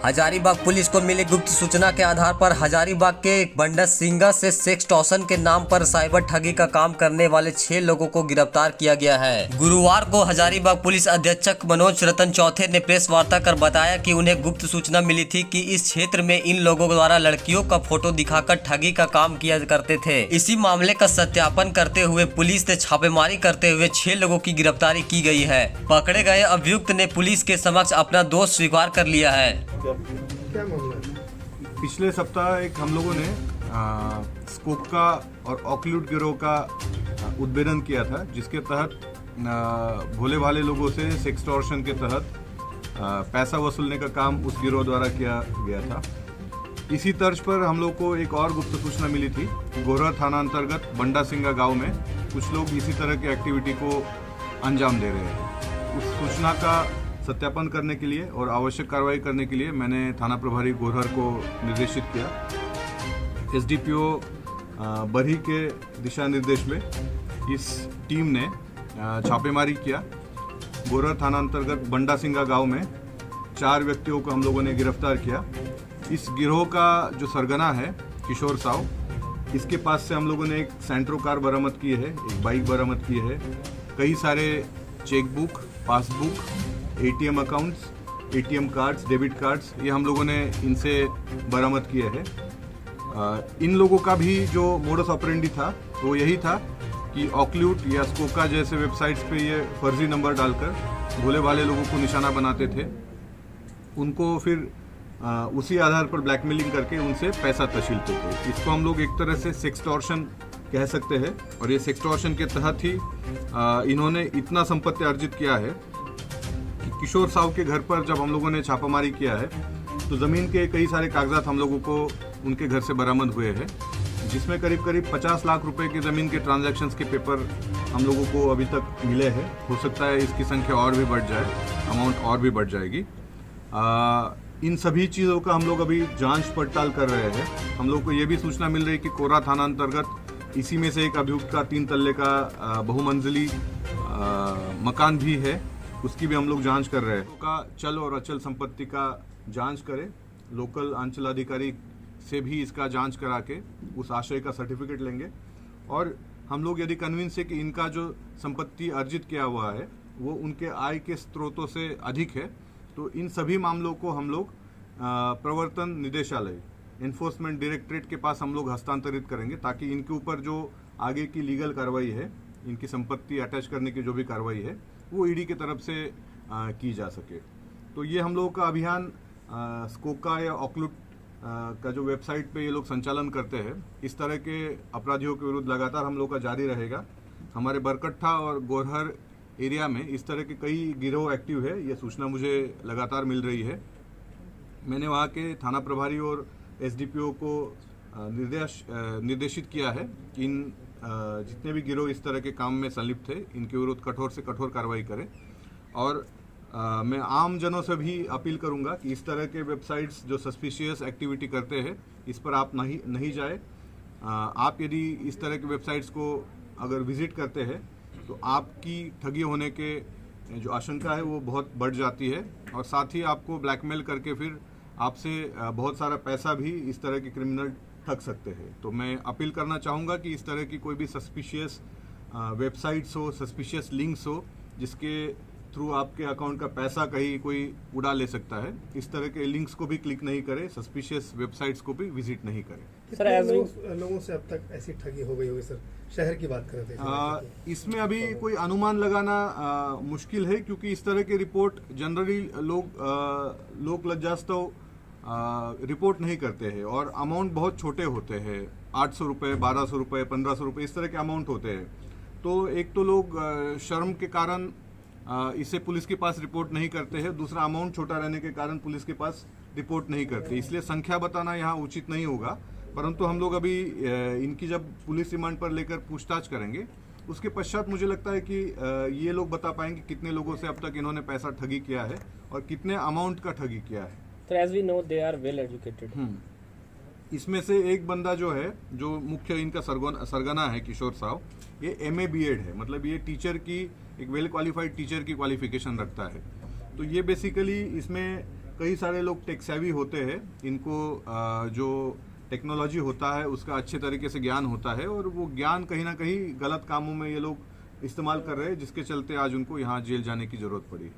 Hazaribagh police को मिली गुप्त सूचना के आधार पर हजारीबाग के बंडसिंगा से सेक्सटॉर्शन के नाम पर साइबर ठगी का काम करने वाले 6 लोगों को गिरफ्तार किया गया है। गुरुवार को हजारीबाग पुलिस अधीक्षक मनोज रतन चौथे ने प्रेस वार्ता कर बताया कि उन्हें गुप्त सूचना मिली थी कि इस क्षेत्र में इन लोगों द्वारा लड़कियों का फोटो दिखाकर ठगी का काम किया करते थे। इसी मामले का सत्यापन करते हुए पुलिस ने छापेमारी करते हुए 6 लोगों की गिरफ्तारी की गई है। पकड़े गए अभियुक्त ने पुलिस के समक्ष अपना दोष स्वीकार कर लिया है। क्या मामला है? पिछले सप्ताह एक हम लोगों ने स्कोका और ऑक्लूड गिरोह का उद्भेदन किया था, जिसके तहत भोले भाले लोगों से सेक्सटॉर्शन के तहत पैसा वसूलने का काम उस गिरोह द्वारा किया गया था। इसी तर्ज पर हम लोग को एक और गुप्त सूचना मिली थी। गोरहर थाना अंतर्गत बंडासिंगा गांव में कुछ लोग इसी तरह की एक्टिविटी को अंजाम दे रहे हैं। उस सूचना का सत्यापन करने के लिए और आवश्यक कार्रवाई करने के लिए मैंने थाना प्रभारी गोरहर को निर्देशित किया। एसडीपीओ बरही के दिशा निर्देश में इस टीम ने छापेमारी किया। गोरहर थाना अंतर्गत बंडासिंगा गांव में 4 व्यक्तियों को हम लोगों ने गिरफ्तार किया। इस गिरोह का जो सरगना है किशोर साव, इसके पास से हम लोगों ने एक सेंट्रो कार बरामद की है, एक बाइक बरामद की है, कई सारे chequebook, passbook, ATM accounts, ATM cards, debit cards, ये हम लोगों ने इनसे बरामद किए हैं। इन लोगों का भी जो मोडस ऑपरेंडी था वो यही था कि ऑक्लूट या स्कोका जैसे वेबसाइट्स पे ये फर्जी नंबर डालकर भोले भाले लोगों को निशाना बनाते थे। उनको फिर उसी आधार पर ब्लैकमेलिंग करके उनसे पैसा तशीलते थे। इसको हम लोग एक तरह से सेक्सटॉर्शन कह सकते हैं। और ये सेक्सटॉर्शन के तहत ही इन्होंने इतना संपत्ति अर्जित किया है। किशोर साव के घर पर जब हम लोगों ने छापामारी किया है तो ज़मीन के कई सारे कागजात हम लोगों को उनके घर से बरामद हुए हैं, जिसमें करीब 50 लाख रुपए की ज़मीन के ट्रांजैक्शंस के पेपर हम लोगों को अभी तक मिले हैं। हो सकता है इसकी संख्या और भी बढ़ जाए, अमाउंट और भी बढ़ जाएगी। इन सभी चीज़ों का हम लोग अभी जांच पड़ताल कर रहे हैं। हम लोग को ये भी सूचना मिल रही है कि कोरा थाना अंतर्गत इसी में से एक अभियुक्त का 3 तल्ले का बहुमंजिली मकान भी है, उसकी भी हम लोग जांच कर रहे हैं। का चल और अचल संपत्ति का जांच करें, लोकल अंचलाधिकारी से भी इसका जांच करा के उस आशय का सर्टिफिकेट लेंगे। और हम लोग यदि कन्विंस है कि इनका जो संपत्ति अर्जित किया हुआ है वो उनके आय के स्रोतों से अधिक है, तो इन सभी मामलों को हम लोग प्रवर्तन निदेशालय, एनफोर्समेंट डायरेक्टरेट के पास हम लोग हस्तांतरित करेंगे, ताकि इनके ऊपर जो आगे की लीगल कार्रवाई है, इनकी संपत्ति अटैच करने की जो भी कार्रवाई है वो ईडी की तरफ से की जा सके। तो ये हम लोगों का अभियान स्कोका या ऑक्लूट का जो वेबसाइट पे ये लोग संचालन करते हैं, इस तरह के अपराधियों के विरुद्ध लगातार हम लोग का जारी रहेगा। हमारे बरकट्ठा और गोरहर एरिया में इस तरह के कई गिरोह एक्टिव है, ये सूचना मुझे लगातार मिल रही है। मैंने वहाँ के थाना प्रभारी और एसडीपीओ को निर्देशित किया है कि इन जितने भी गिरोह इस तरह के काम में संलिप्त थे, इनके विरुद्ध कठोर से कठोर कार्रवाई करें। और मैं आम जनों से भी अपील करूंगा कि इस तरह के वेबसाइट्स जो सस्पिशियस एक्टिविटी करते हैं, इस पर आप नहीं जाए। आप यदि इस तरह के वेबसाइट्स को अगर विजिट करते हैं तो आपकी ठगी होने के जो आशंका है वो बहुत बढ़ जाती है, और साथ ही आपको ब्लैकमेल करके फिर आपसे बहुत सारा पैसा भी इस तरह के क्रिमिनल ठग सकते हैं। तो मैं अपील करना चाहूँगा कि इस तरह की कोई भी सस्पिशियस वेबसाइट्स हो, सस्पिशियस लिंक्स हो, जिसके थ्रू आपके अकाउंट का पैसा कहीं कोई उड़ा ले सकता है, इस तरह के लिंक्स को भी क्लिक नहीं करें, सस्पिशियस वेबसाइट्स को भी विजिट नहीं करें। सर, लोगों से अब तक ऐसी ठगी हो गई होगी सर? शहर की बात कर रहे थे। इसमें अभी कोई अनुमान लगाना मुश्किल है, क्योंकि इस तरह की रिपोर्ट जनरली लोक लज्जास्तव रिपोर्ट नहीं करते हैं, और अमाउंट बहुत छोटे होते हैं। 800 रुपये, 1200 रुपये, 1500 रुपये, इस तरह के अमाउंट होते हैं। तो एक तो लोग शर्म के कारण इसे पुलिस के पास रिपोर्ट नहीं करते हैं, दूसरा अमाउंट छोटा रहने के कारण पुलिस के पास रिपोर्ट नहीं करते। इसलिए संख्या बताना यहाँ उचित नहीं होगा, परंतु हम लोग अभी इनकी जब पुलिस रिमांड पर लेकर पूछताछ करेंगे, उसके पश्चात मुझे लगता है कि ये लोग बता पाएंगे कितने लोगों से अब तक इन्होंने पैसा ठगी किया है और कितने अमाउंट का ठगी किया है। So as we know, they are well educated. इसमें से एक बंदा जो है, जो मुख्य इनका सरगना है किशोर साव, ये MA BEd है, मतलब ये टीचर की, एक वेल क्वालिफाइड टीचर की क्वालिफिकेशन रखता है। तो ये बेसिकली इसमें कई सारे लोग टेक सेवी होते हैं, इनको जो टेक्नोलॉजी होता है उसका अच्छे तरीके से ज्ञान होता है, और वो ज्ञान कहीं ना कहीं गलत कामों में ये लोग इस्तेमाल कर रहे हैं, जिसके चलते आज उनको यहाँ जेल जाने की जरूरत पड़ी है।